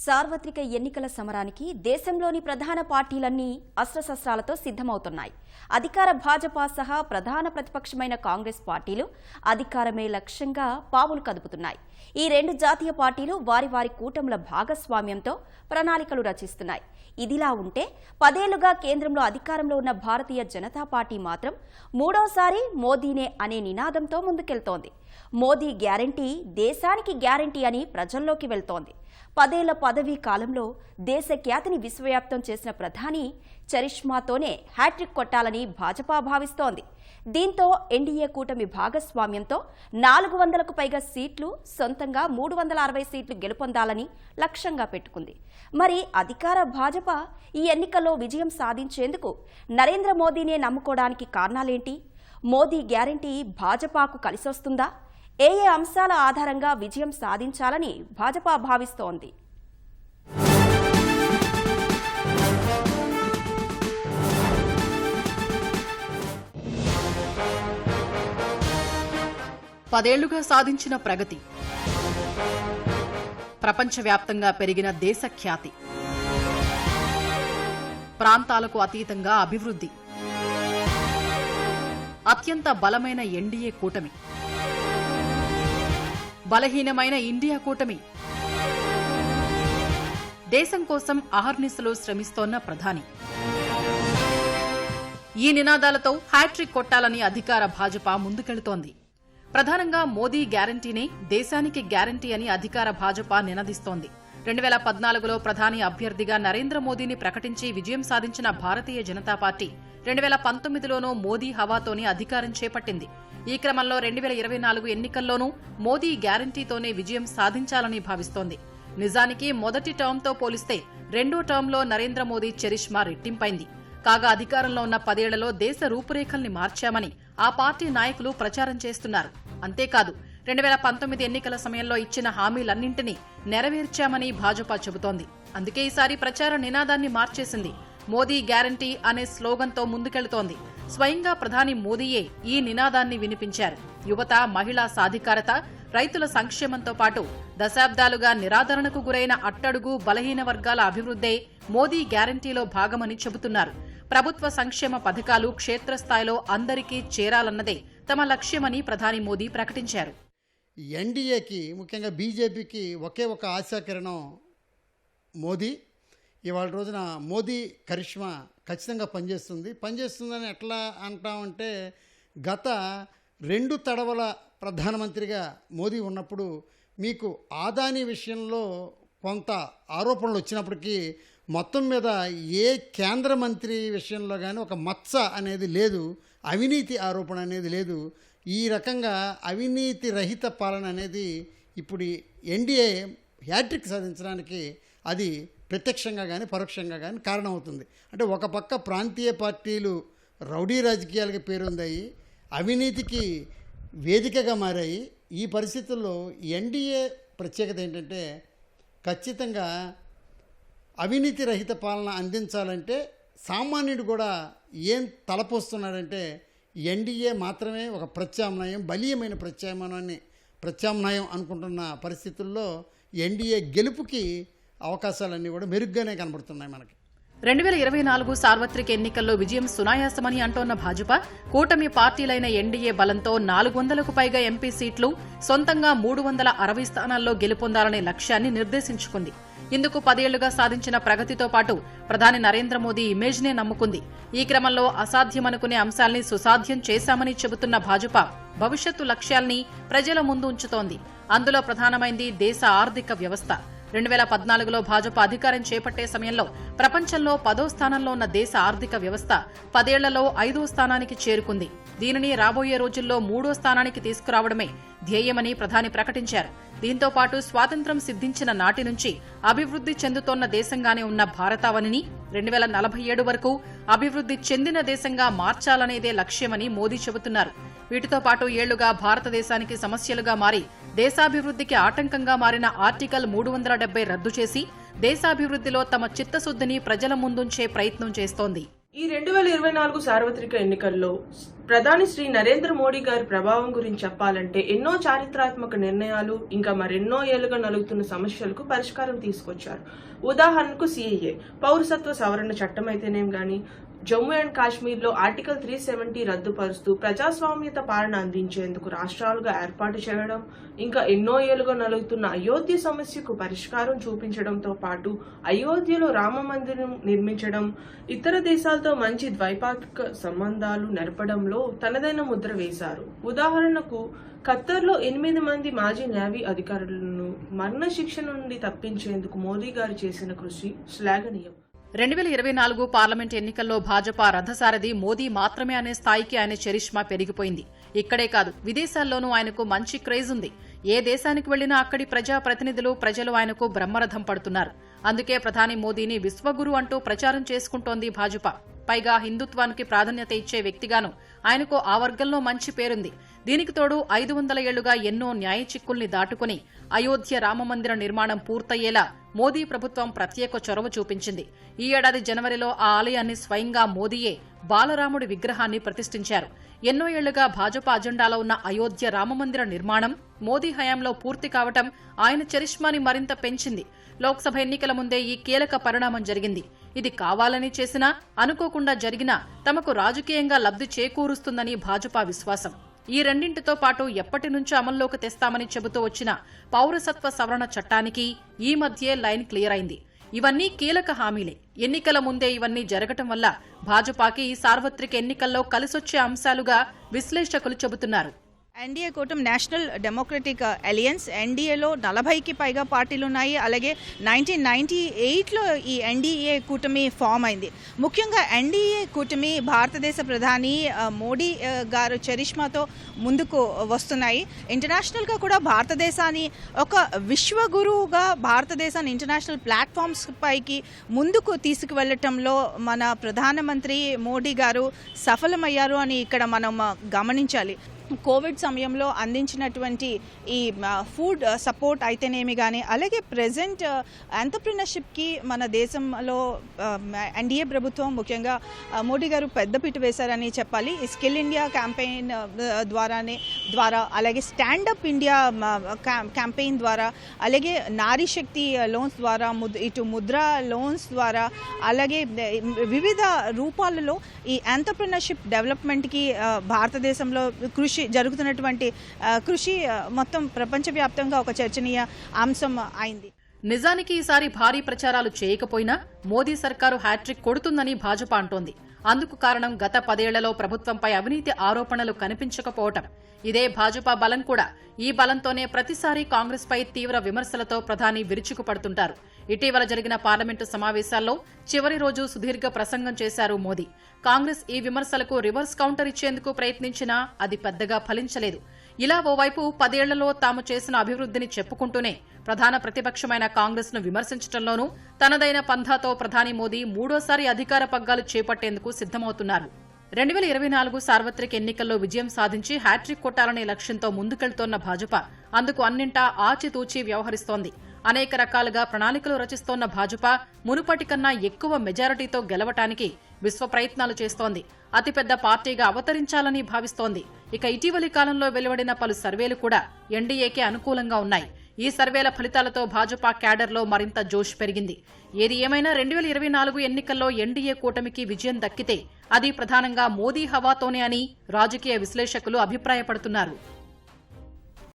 సార్వత్రిక ఎన్నికల సమరానికి దేశంలోని ప్రధాన పార్టీలన్నీ అస్త్రశస్త్రాలతో సిద్ధమవుతున్నాయి. అధికార భాజపా సహా ప్రధాన ప్రతిపక్షమైన కాంగ్రెస్ పార్టీలు అధికారమే లక్ష్యంగా పావులు కదుపుతున్నాయి. ఈ రెండు జాతీయ పార్టీలు వారి వారి కూటముల భాగస్వామ్యంతో ప్రణాళికలు రచిస్తున్నాయి. ఇదిలా ఉంటే 10 ఏళ్లుగా కేంద్రంలో అధికారంలో ఉన్న భారతీయ జనతా పార్టీ మాత్రం మూడోసారి మోదీనే అనే నినాదంతో ముందుకెళ్తోంది. మోదీ గ్యారంటీ దేశానికి గ్యారంటీ అని ప్రజల్లోకి వెళ్తోంది. 10 ఏళ్ల పదవీ కాలంలో దేశ ఖ్యాతిని విశ్వవ్యాప్తం చేసిన ప్రధాని చరిష్మాతోనే హ్యాట్రిక్ కొట్టాలని భాజపా భావిస్తోంది. దీంతో ఎన్డీఏ కూటమి భాగస్వామ్యంతో 400కు పైగా సీట్లు, సొంతంగా 360 సీట్లు గెలుపొందాలని లక్ష్యంగా పెట్టుకుంది. మరి అధికార భాజపా ఈ ఎన్నికల్లో విజయం సాధించేందుకు నరేంద్ర మోదీనే నమ్ముకోవడానికి కారణాలేంటి? మోదీ గ్యారంటీ భాజపాకు కలిసొస్తుందా? ఏ అంశాల ఆధారంగా విజయం సాధించాలని భాజపా భావిస్తోంది? పదేళ్లుగా సాధించిన ప్రగతి, ప్రపంచవ్యాప్తంగా పెరిగిన దేశ ఖ్యాతి, ప్రాంతాలకు అతీతంగా అభివృద్ధి, అత్యంత బలమైన ఎన్డీఏ కూటమి, బలహీనమైన ఇండియా కూటమి, దేశం కోసం అహర్నిశలు శ్రమిస్తోన్న ప్రధాని. ఈ నినాదాలతో హ్యాట్రిక్ కొట్టాలని అధికార భాజపా ముందుకెళుతోంది. ప్రధానంగా మోదీ గ్యారంటీనే దేశానికి గ్యారంటీ అని అధికార భాజపా నినదిస్తోంది. 2014లో ప్రధాని అభ్యర్థిగా నరేంద్ర మోదీని ప్రకటించి విజయం సాధించిన భారతీయ జనతా పార్టీ 2019లోనూ మోదీ హవాతోనే అధికారం చేపట్టింది. ఈ క్రమంలో 2024 ఎన్నికల్లోనూ మోదీ గ్యారంటీతోనే విజయం సాధించాలని భావిస్తోంది. నిజానికి మొదటి టర్మ్తో పోలిస్తే రెండో టర్మ్లో నరేంద్ర మోదీ చరిష్మా రెట్టింపైంది. కాగా అధికారంలో ఉన్న 10 ఏళ్లలో దేశ రూపురేఖల్ని మార్చామని ఆ పార్టీ నాయకులు ప్రచారం చేస్తున్నారు. అంతేకాదు 2019 ఎన్నికల సమయంలో ఇచ్చిన హామీలన్నింటినీ నెరవేర్చామని భాజపా చెబుతోంది. అందుకే ఈసారి ప్రచార నినాదాన్ని మార్చేసింది. మోదీ గ్యారంటీ అనే స్లోగన్తో ముందుకెళుతోంది. స్వయంగా ప్రధాని మోదీయే ఈ నినాదాన్ని వినిపించారు. యువత, మహిళా సాధికారత, రైతుల సంక్షేమంతో పాటు దశాబ్దాలుగా నిరాదరణకు గురైన అట్టడుగు, బలహీన వర్గాల అభివృద్ధే మోదీ గ్యారంటీలో భాగమని చెబుతున్నారు. ప్రభుత్వ సంక్షేమ పథకాలు క్షేత్రస్థాయిలో అందరికీ చేరాలన్నదే తమ లక్ష్యమని ప్రధాని మోదీ ప్రకటించారు. ఎన్డీఏకి, ముఖ్యంగా బీజేపీకి ఒకే ఒక ఆశాకిరణం మోదీ. ఇవాళ రోజున మోదీ కరిష్మా ఖచ్చితంగా పనిచేస్తుందని ఎట్లా అంటామంటే, గత 2 తడవల ప్రధానమంత్రిగా మోదీ ఉన్నప్పుడు మీకు ఆదాని విషయంలో కొంత ఆరోపణలు వచ్చినప్పటికీ మొత్తం మీద ఏ కేంద్ర మంత్రి విషయంలో కానీ ఒక మచ్చ అనేది లేదు, అవినీతి ఆరోపణ అనేది లేదు. ఈ రకంగా అవినీతి రహిత పాలన అనేది ఇప్పుడు ఎన్డీఏ హ్యాట్రిక్ సాధించడానికి అది ప్రత్యక్షంగా కానీ పరోక్షంగా కానీ కారణమవుతుంది. అంటే ఒక పక్క ప్రాంతీయ పార్టీలు రౌడీ రాజకీయాలకి పేరొందాయి, అవినీతికి వేదికగా మారాయి. ఈ పరిస్థితుల్లో ఎన్డీఏ ప్రత్యేకత ఏంటంటే, ఖచ్చితంగా అవినీతి రహిత పాలన అందించాలంటే సామాన్యుడు కూడా ఏం తలపోస్తున్నాడంటే ఎన్డీఏ మాత్రమే ఒక ప్రత్యామ్నాయం, బలీయమైన ప్రత్యామ్నాయం అనుకుంటున్న పరిస్థితుల్లో ఎన్డీఏ గెలుపుకి అవకాశాలన్నీ కూడా మెరుగ్గానే కనబడుతున్నాయి మనకి. 2024 సార్వత్రిక ఎన్నికల్లో విజయం సునాయాసమని అంటోన్న భాజపా కూటమి పార్టీలైన ఎన్డీఏ బలంతో 400కు పైగా ఎంపీ సీట్లు, సొంతంగా 360 స్థానాల్లో గెలుపొందాలనే లక్ష్యాన్ని నిర్దేశించుకుంది. ఇందుకు 10 ఏళ్లుగా సాధించిన ప్రగతితో పాటు ప్రధాని నరేంద్ర మోదీ ఇమేజ్నే నమ్ముకుంది. ఈ క్రమంలో అసాధ్యమనుకునే అంశాల్ని సుసాధ్యం చేశామని చెబుతున్న భాజపా భవిష్యత్తు లక్ష్యాల్ని ప్రజల ముందు ఉంచుతోంది. అందులో ప్రధానమైంది దేశ ఆర్థిక వ్యవస్థ. 2014లో భాజపా అధికారం చేపట్టే సమయంలో ప్రపంచంలో 10వ స్థానంలో ఉన్న దేశ ఆర్థిక వ్యవస్థ 10 ఏళ్లలో 5వ స్థానానికి చేరుకుంది. దీనిని రాబోయే రోజుల్లో 3వ స్థానానికి తీసుకురావడమే ధ్యేయమని ప్రధాని ప్రకటించారు. దీంతో పాటు స్వాతంత్ర్యం సిద్ధించిన నాటి నుంచి అభివృద్ధి చెందుతోన్న దేశంగానే ఉన్న భారతావనిని 2047 వరకు అభివృద్ధి చెందిన దేశంగా మార్చాలనేదే లక్ష్యమని మోదీ చెబుతున్నారు. వీటితో పాటు ఏళ్లుగా భారతదేశానికి సమస్యలుగా మారి దేశాభివృద్ధికి ఆటంకంగా మారిన ఆర్టికల్ 370 రద్దు చేసి దేశాభివృద్ధిలో తమ చిత్తశుద్ధిని ప్రజల ముందుంచే ప్రయత్నం చేస్తోంది. ఈ 2024 సార్వత్రిక ఎన్నికల్లో ప్రధాని శ్రీ నరేంద్ర మోడీ గారి ప్రభావం గురించి చెప్పాలంటే ఎన్నో చారిత్రాత్మక నిర్ణయాలు ఇంకా మరెన్నో ఏళ్లుగా నలుగుతున్న సమస్యలకు పరిష్కారం తీసుకొచ్చారు. ఉదాహరణకు సిఏఏ పౌరసత్వ సవరణ చట్టం అయితేనేం గాని, జమ్మూ అండ్ కాశ్మీర్ లో ఆర్టికల్ 370 రద్దుపరుస్తూ ప్రజాస్వామ్యత పాలన అందించేందుకు రాష్ట్రాలుగా ఏర్పాటు చేయడం, ఇంకా ఎన్నో ఏళ్లుగా నలుగుతున్న అయోధ్య సమస్యకు పరిష్కారం చూపించడంతో పాటు అయోధ్యలో రామ మందిరం నిర్మించడం, ఇతర దేశాలతో మంచి ద్వైపాక్షిక సంబంధాలు నెరపడంలో తనదైన ముద్ర వేశారు. ఉదాహరణకు ఖత్తర్లో 8 మంది మాజీ నేవీ అధికారులను మరణశిక్ష నుండి తప్పించేందుకు మోదీ గారు చేసిన కృషి శ్లాఘనీయం. 2024 పార్లమెంట్ ఎన్నికల్లో భాజపా రథసారథి మోదీ మాత్రమే అనే స్థాయికి ఆయన చరిష్మా పెరిగిపోయింది. ఇక్కడే కాదు, విదేశాల్లోనూ ఆయనకు మంచి క్రేజ్ ఉంది. ఏ దేశానికి వెళ్లినా అక్కడి ప్రజాప్రతినిధులు, ప్రజలు ఆయనకు బ్రహ్మరథం పడుతున్నారు. అందుకే ప్రధాని మోదీని విశ్వగురు అంటూ ప్రచారం చేసుకుంటోంది భాజపా. పైగా హిందుత్వానికి ప్రాధాన్యత ఇచ్చే వ్యక్తిగాను ఆయనకు ఆ వర్గంలో మంచి పేరుంది. దీనికి తోడు 500 ఏళ్లుగా ఎన్నో న్యాయ చిక్కుల్ని దాటుకుని అయోధ్య రామమందిర నిర్మాణం పూర్తయ్యేలా మోదీ ప్రభుత్వం ప్రత్యేక చొరవ చూపించింది. ఈ ఏడాది జనవరిలో ఆ ఆలయాన్ని స్వయంగా మోదీయే బాలరాముడి విగ్రహాన్ని ప్రతిష్ఠించారు. ఎన్నో ఏళ్లుగా భాజపా అజెండాలో ఉన్న అయోధ్య రామమందిర నిర్మాణం మోదీ హయాంలో పూర్తి కావటం ఆయన చరిష్మాని మరింత పెంచింది. లోక్సభ ఎన్నికల ముందే ఈ కీలక పరిణామం జరిగింది. ఇది కావాలని చేసినా, అనుకోకుండా జరిగినా తమకు రాజకీయంగా లబ్ధి చేకూరుస్తుందని భాజపా విశ్వాసం. ఈ రెండింటితో పాటు ఎప్పటి నుంచో అమల్లోకి తెస్తామని చెబుతూ వచ్చిన పౌరసత్వ సవరణ చట్టానికి ఈ మధ్యే లైన్ క్లియర్ అయింది. ఇవన్నీ కీలక హామీలే. ఎన్నికల ముందే ఇవన్నీ జరగటం వల్ల భాజపాకి ఈ సార్వత్రిక ఎన్నికల్లో కలిసొచ్చే అంశాలుగా విశ్లేషకులు చెబుతున్నారు. ఎన్డీఏ కూటమి నేషనల్ డెమోక్రటిక్ అలయన్స్, ఎన్డీఏలో 40కి పైగా పార్టీలు ఉన్నాయి. అలాగే 1998లో ఈ ఎన్డీఏ కూటమి ఫామ్ అయింది. ముఖ్యంగా ఎన్డీఏ కూటమి భారతదేశ ప్రధాని మోడీ గారు చరిష్మాతో ముందుకు వస్తున్నాయి. ఇంటర్నేషనల్గా కూడా భారతదేశాన్ని ఒక విశ్వగురువుగా భారతదేశాన్ని ఇంటర్నేషనల్ ప్లాట్ఫామ్స్ పైకి ముందుకు తీసుకువెళ్లటంలో మన ప్రధానమంత్రి మోడీ గారు సఫలమయ్యారు అని ఇక్కడ మనం గమనించాలి. కోవిడ్ సమయంలో అందించినటువంటి ఈ ఫుడ్ సపోర్ట్ అయితేనేమి కానీ, అలాగే ప్రజెంట్ ఎంటర్‌ప్రెన్యూర్‌షిప్‌కి మన దేశంలో ఎన్డీఏ ప్రభుత్వం ముఖ్యంగా మోడీ గారు పెద్దపీట వేశారని చెప్పాలి. ఈ స్కిల్ ఇండియా క్యాంపెయిన్ ద్వారా అలాగే స్టాండప్ ఇండియా క్యాంపెయిన్ ద్వారా, అలాగే నారీ శక్తి లోన్స్ ద్వారా, ఇటు ముద్రా లోన్స్ ద్వారా, అలాగే వివిధ రూపాలలో ఈ ఎంటర్‌ప్రెన్యూర్‌షిప్ డెవలప్మెంట్కి భారతదేశంలో జరుగుతున్నటువంటి కృషి మొత్తం ప్రపంచవ్యాప్తంగా ఒక చర్చనీయ అంశం అయింది. నిజానికి ఈసారి భారీ ప్రచారాలు చేయకపోయినా మోదీ సర్కారు హ్యాట్రిక్ కొడుతుందని భాజపా అంటోంది. అందుకు కారణం గత 10 ఏళ్లలో ప్రభుత్వంపై అవినీతి ఆరోపణలు కనిపించకపోవటం. ఇదే భాజపా బలం కూడా. ఈ బలంతోనే ప్రతిసారి కాంగ్రెస్ పై తీవ్ర విమర్శలతో ప్రధాని విరుచుకుపడుతుంటారు. ఇటీవల జరిగిన పార్లమెంటు సమావేశాల్లో చివరి రోజు సుదీర్ఘ ప్రసంగం చేశారు మోదీ. కాంగ్రెస్ ఈ విమర్శలకు రివర్స్ కౌంటర్ ఇచ్చేందుకు ప్రయత్నించినా అది పెద్దగా ఫలించలేదు. ఇలా ఓవైపు 10 ఏళ్లలో తాము చేసిన అభివృద్ధిని చెప్పుకుంటూనే ప్రధాన ప్రతిపక్షమైన కాంగ్రెస్ ను విమర్శించడంలోనూ తనదైన పంథాతో ప్రధాని మోదీ మూడోసారి అధికార పగ్గాలు చేపట్టేందుకు సిద్ధమవుతున్నారు. 2024 సార్వత్రిక ఎన్నికల్లో విజయం సాధించి హ్యాట్రిక్ కొట్టాలనే లక్ష్యంతో ముందుకెళ్తోన్న భాజపా అందుకు అన్నింటా ఆచితూచి వ్యవహరిస్తోంది. అనేక రకాలుగా ప్రణాళికలు రచిస్తోన్న భాజపా మునుపటి కన్నా ఎక్కువ మెజారిటీతో గెలవటానికి విశ్వ ప్రయత్నాలు చేస్తోంది. అతిపెద్ద పార్టీగా అవతరించాలని భావిస్తోంది. ఇక ఇటీవలి కాలంలో వెలువడిన పలు సర్వేలు కూడా ఎన్డీఏకే అనుకూలంగా ఉన్నాయి. ఈ సర్వేల ఫలితాలతో భాజపా క్యాడర్లో మరింత జోష్ పెరిగింది. ఏది ఏమైనా 2024 ఎన్నికల్లో ఎన్డీఏ కూటమికి విజయం దక్కితే అది ప్రధానంగా మోదీ హవాతోనే అని రాజకీయ విశ్లేషకులు అభిప్రాయపడుతున్నారు.